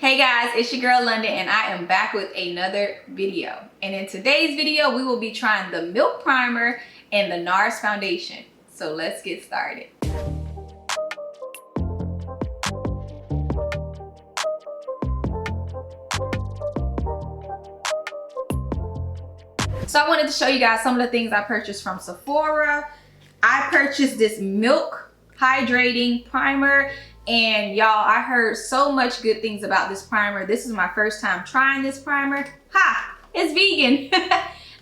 Hey guys, it's your girl London and I am back with another video. And in today's video, we will be trying the Milk Primer and the Nars Foundation. So let's get started. So I wanted to show you guys some of the things I purchased from Sephora. I purchased this Milk Hydrating Primer. And y'all, I heard so much good things about this primer. This is my first time trying this primer. Ha! It's vegan.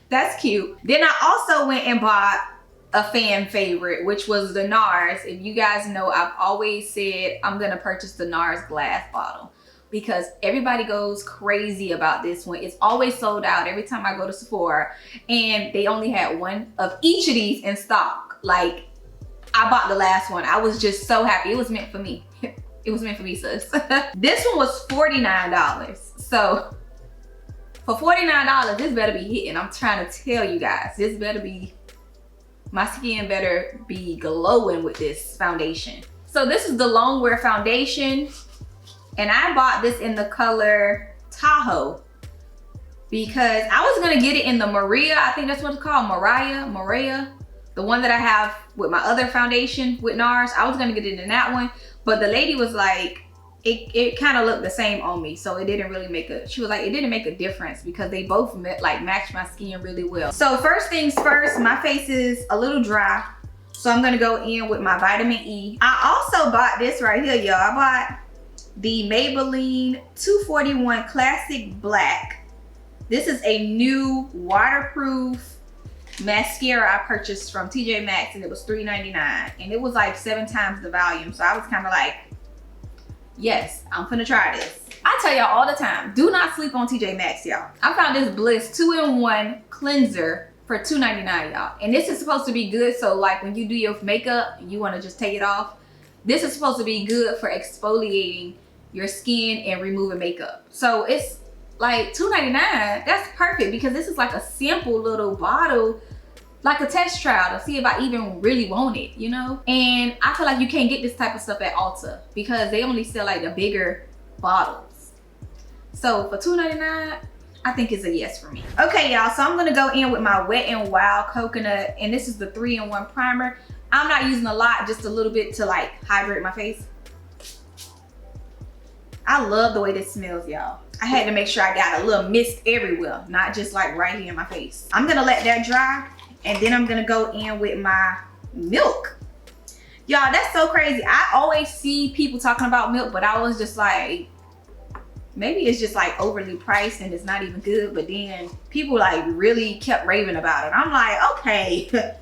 That's cute. Then I also went and bought a fan favorite, which was the Nars. If you guys know, I've always said I'm gonna purchase the Nars glass bottle because everybody goes crazy about this one. It's always sold out every time I go to Sephora, and they only had one of each of these in stock. Like, I bought the last one. I was just so happy. It was meant for me. It was meant for me, sis. This one was $49. So for $49, this better be hitting. I'm trying to tell you guys, this better be, my skin better be glowing with this foundation. So this is the Longwear foundation, and I bought this in the color Tahoe because I was gonna get it in the Maria. I think that's what it's called, Maria. The one that I have with my other foundation with Nars, I was gonna get it in that one, but the lady was like, it kind of looked the same on me, so it didn't really make a, she was like, it didn't make a difference because they both matched my skin really well. So first things first, my face is a little dry, so I'm gonna go in with my vitamin E. I also bought this right here, y'all. I bought the Maybelline 241 Classic Black. This is a new waterproof mascara I purchased from TJ Maxx, and it was $3.99, and it was like 7 times the volume. So I was kind of like, yes, I'm finna try this. I tell y'all all the time, do not sleep on TJ Maxx, y'all. I found this Bliss 2-in-1 cleanser for $2.99, y'all, and this is supposed to be good. So like when you do your makeup and you want to just take it off, this is supposed to be good for exfoliating your skin and removing makeup. So it's like $2.99, that's perfect because this is like a simple little bottle, like a test trial to see if I even really want it, you know? And I feel like you can't get this type of stuff at Ulta because they only sell like the bigger bottles. So for $2.99, I think it's a yes for me. Okay, y'all, so I'm gonna go in with my Wet n Wild Coconut, and this is the 3-in-1 primer. I'm not using a lot, just a little bit to like hydrate my face. I love the way this smells, y'all. I had to make sure I got a little mist everywhere, not just like right here in my face. I'm gonna let that dry, and then I'm gonna go in with my Milk. Y'all, that's so crazy. I always see people talking about Milk, but I was just like, maybe it's just like overly priced and it's not even good. But then people like really kept raving about it. I'm like, okay,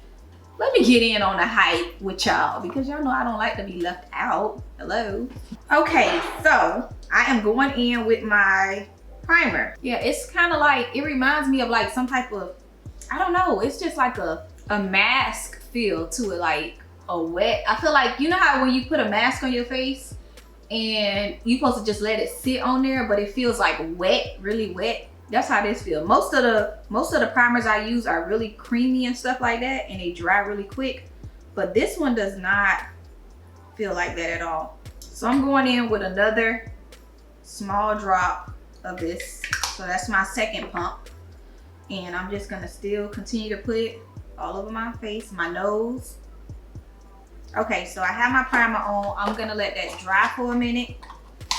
let me get in on the hype with y'all because y'all know I don't like to be left out. Hello. Okay, so I am going in with my primer. Yeah, it's kind of like, it reminds me of like some type of, I don't know, it's just like a mask feel to it, like a wet. I feel like, you know how when you put a mask on your face and you're supposed to just let it sit on there, but it feels like wet, really wet. That's how this feels. Most of the primers I use are really creamy and stuff like that, and they dry really quick. But this one does not feel like that at all. So I'm going in with another small drop of this. So that's my second pump. And I'm just gonna still continue to put it all over my face, my nose. Okay, so I have my primer on. I'm gonna let that dry for a minute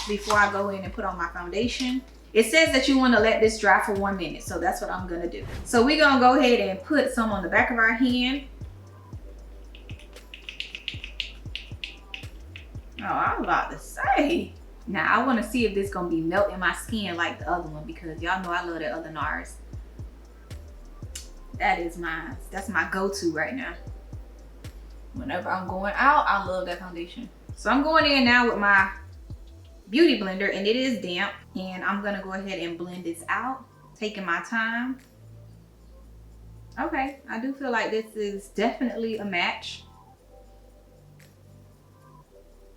before I go in and put on my foundation. It says that you want to let this dry for 1 minute, so that's what I'm gonna do. So we're gonna go ahead and put some on the back of our hand. Oh, I was about to say. Now I want to see if this gonna be melting my skin like the other one, because y'all know I love that other Nars. That is mine. That's my go-to right now. Whenever I'm going out, I love that foundation. So I'm going in now with my beauty blender, and it is damp, and I'm gonna go ahead and blend this out, taking my time. Okay, I do feel like this is definitely a match.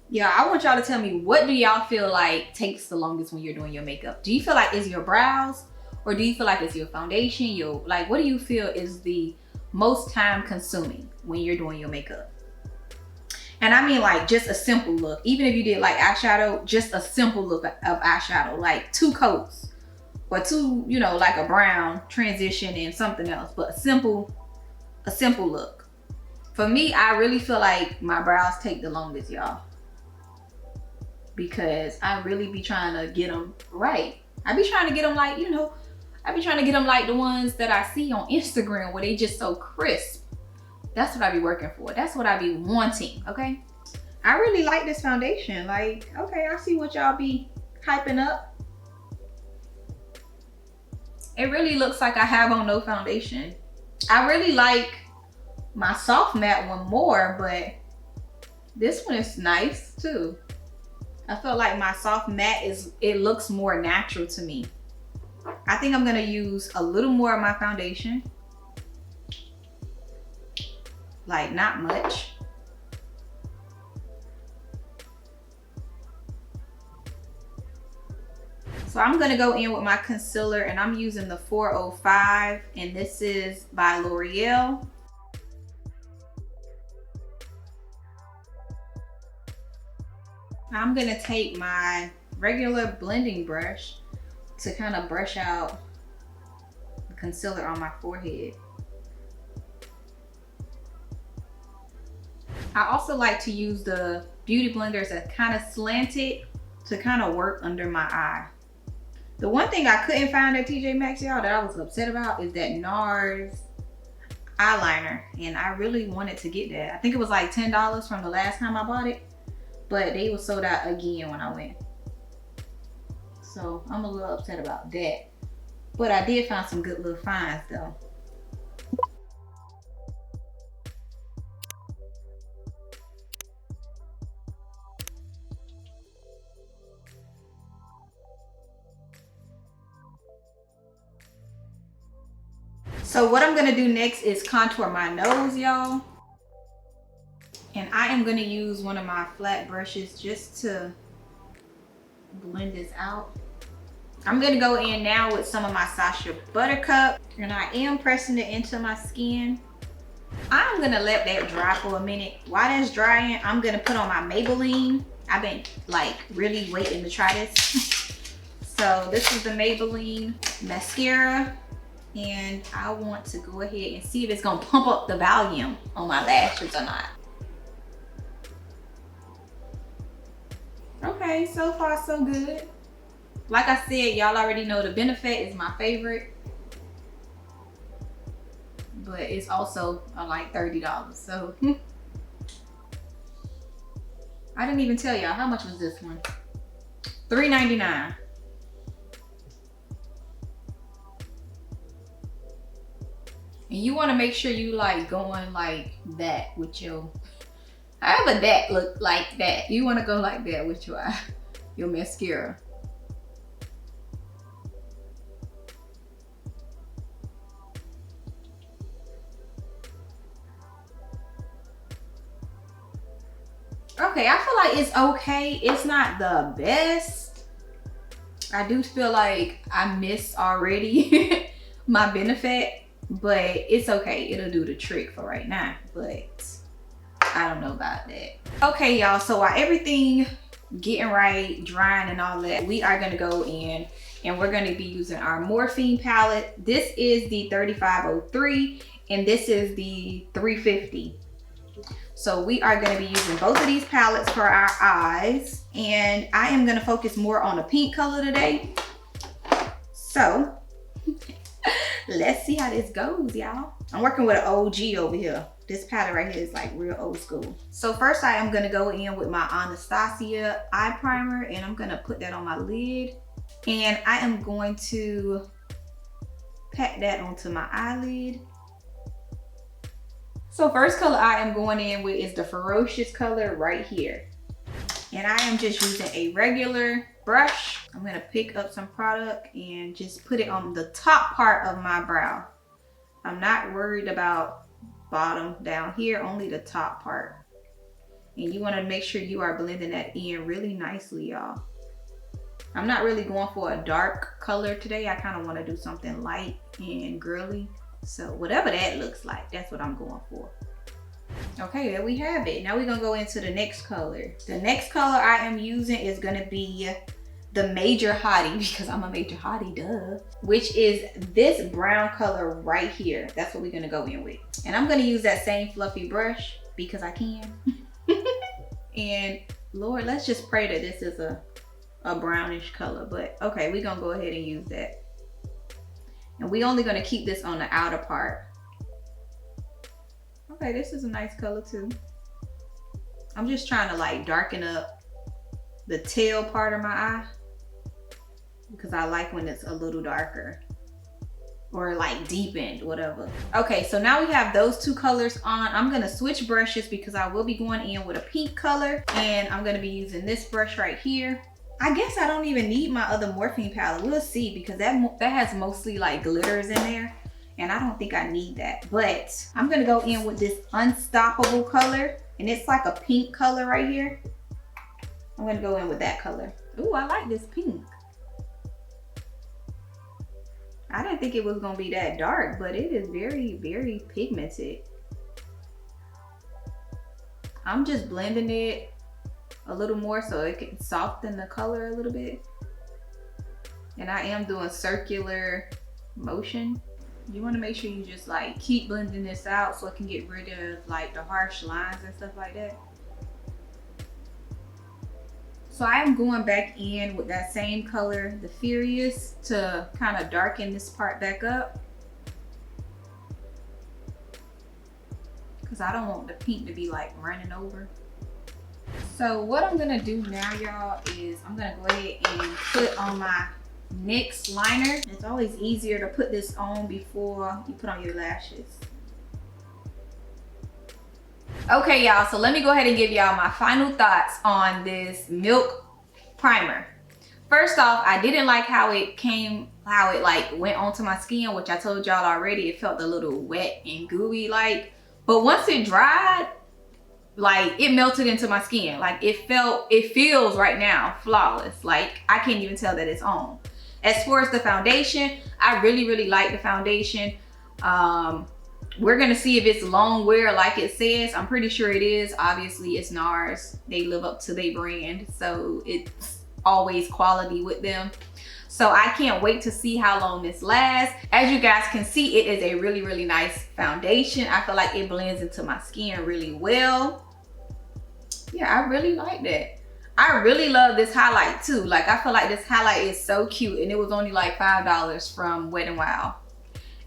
Yeah, I want y'all to tell me, what do y'all feel like takes the longest when you're doing your makeup? Do you feel like it's your brows, or do you feel like it's your foundation? Like, what do you feel is the most time consuming when you're doing your makeup? And I mean like just a simple look. Even if you did like eyeshadow, just a simple look of eyeshadow, like 2 coats or 2, you know, like a brown transition and something else, but a simple look. For me, I really feel like my brows take the longest, y'all, because I really be trying to get them right. I be trying to get them like, you know, I be trying to get them like the ones that I see on Instagram where they just so crisp. That's what I be working for. That's what I be wanting, okay? I really like this foundation. Like, okay, I see what y'all be hyping up. It really looks like I have on no foundation. I really like my soft matte one more, but this one is nice too. I feel like my soft matte it looks more natural to me. I think I'm gonna use a little more of my foundation. Like not much. So I'm gonna go in with my concealer, and I'm using the 405, and this is by L'Oreal. I'm gonna take my regular blending brush to kind of brush out the concealer on my forehead. I also like to use the beauty blenders that kind of slanted to kind of work under my eye. The one thing I couldn't find at TJ Maxx, y'all, that I was upset about is that Nars eyeliner, and I really wanted to get that. I think it was like $10 from the last time I bought it, but they were sold out again when I went. So I'm a little upset about that. But I did find some good little finds though. So what I'm gonna do next is contour my nose, y'all. And I am gonna use one of my flat brushes just to blend this out. I'm gonna go in now with some of my Sacha Buttercup, and I am pressing it into my skin. I'm gonna let that dry for a minute. While that's drying, I'm gonna put on my Maybelline. I've been like really waiting to try this. So this is the Maybelline mascara, and I want to go ahead and see if it's gonna pump up the volume on my lashes or not. Okay, so far so good. Like I said, y'all already know the Benefit is my favorite, but it's also like $30. So I didn't even tell y'all how much was this one. $3.99. And you want to make sure you like going like that with your, however that look like that. You want to go like that with your mascara. Okay, I feel like it's okay. It's not the best. I do feel like I missed already my Benefit, but it's okay. It'll do the trick for right now, but I don't know about that. Okay, y'all, so while everything getting right, drying and all that, we are gonna go in and we're gonna be using our Morphe palette. This is the 3503 and this is the 350. So we are gonna be using both of these palettes for our eyes, and I am gonna focus more on the pink color today. So let's see how this goes, y'all. I'm working with an OG over here. This palette right here is like real old school. So first I am gonna go in with my Anastasia eye primer, and I'm gonna put that on my lid. And I am going to pat that onto my eyelid. So first color I am going in with is the Ferocious color right here. And I am just using a regular brush. I'm gonna pick up some product and just put it on the top part of my brow. I'm not worried about bottom down here, only the top part. And you wanna make sure you are blending that in really nicely, y'all. I'm not really going for a dark color today. I kinda wanna do something light and girly. So whatever that looks like, that's what I'm going for. Okay, there we have it. Now we're gonna go into the next color. The next color I am using is gonna be the major hottie, because I'm a major hottie, duh. Which is this brown color right here. That's what we're gonna go in with. And I'm gonna use that same fluffy brush because I can. And Lord, let's just pray that this is a brownish color. But okay, we're gonna go ahead and use that. And we're only gonna keep this on the outer part. Okay, this is a nice color too. I'm just trying to like darken up the tail part of my eye, because I like when it's a little darker or like deepened, whatever. Okay, so now we have those two colors on. I'm gonna switch brushes because I will be going in with a pink color, and I'm gonna be using this brush right here. I guess I don't even need my other Morphe palette. We'll see, because that has mostly like glitters in there, and I don't think I need that. But I'm gonna go in with this Unstoppable color, and it's like a pink color right here. I'm gonna go in with that color. Ooh, I like this pink. I didn't think it was gonna be that dark, but it is very, very pigmented. I'm just blending it a little more so it can soften the color a little bit. And I am doing circular motion. You wanna make sure you just like keep blending this out so it can get rid of like the harsh lines and stuff like that. So I am going back in with that same color, the Furious, to kind of darken this part back up. Because I don't want the pink to be like running over. So what I'm gonna do now, y'all, is I'm gonna go ahead and put on my NYX liner. It's always easier to put this on before you put on your lashes. Okay, y'all, so let me go ahead and give y'all my final thoughts on this Milk primer. First off, I didn't like how it like went onto my skin, which I told y'all already. It felt a little wet and gooey like, but once it dried, like it melted into my skin. Like it feels right now flawless. Like I can't even tell that it's on. As far as the foundation, I really like the foundation. We're gonna see if it's long wear like it says. I'm pretty sure it is. Obviously it's Nars. They live up to their brand, so it's always quality with them. So I can't wait to see how long this lasts. As you guys can see, it is a really nice foundation. I feel like it blends into my skin really well. Yeah, I really like that. I really love this highlight too. Like I feel like this highlight is so cute, and it was only like $5 from Wet n Wild.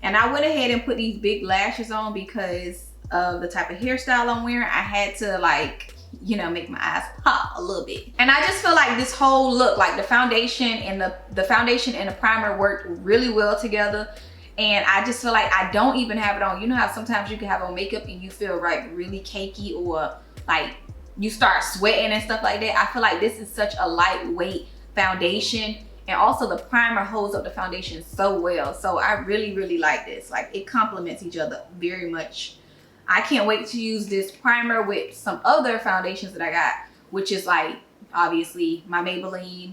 And I went ahead and put these big lashes on because of the type of hairstyle I'm wearing. I had to like, you know, make my eyes pop a little bit. And I just feel like this whole look, like the foundation and the foundation and the primer worked really well together. And I just feel like I don't even have it on. You know how sometimes you can have on makeup and you feel like really cakey, or like you start sweating and stuff like that. I feel like this is such a lightweight foundation. And also the primer holds up the foundation so well. So I really like this. Like it complements each other very much. I can't wait to use this primer with some other foundations that I got, which is like obviously my Maybelline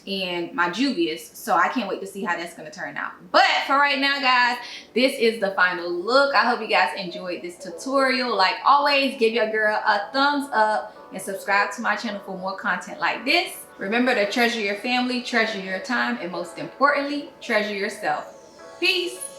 and my Juvia's. So I can't wait to see how that's gonna turn out. But for right now, guys, this is the final look. I hope you guys enjoyed this tutorial. Like always, give your girl a thumbs up and subscribe to my channel for more content like this. Remember to treasure your family, treasure your time, and most importantly, treasure yourself. Peace.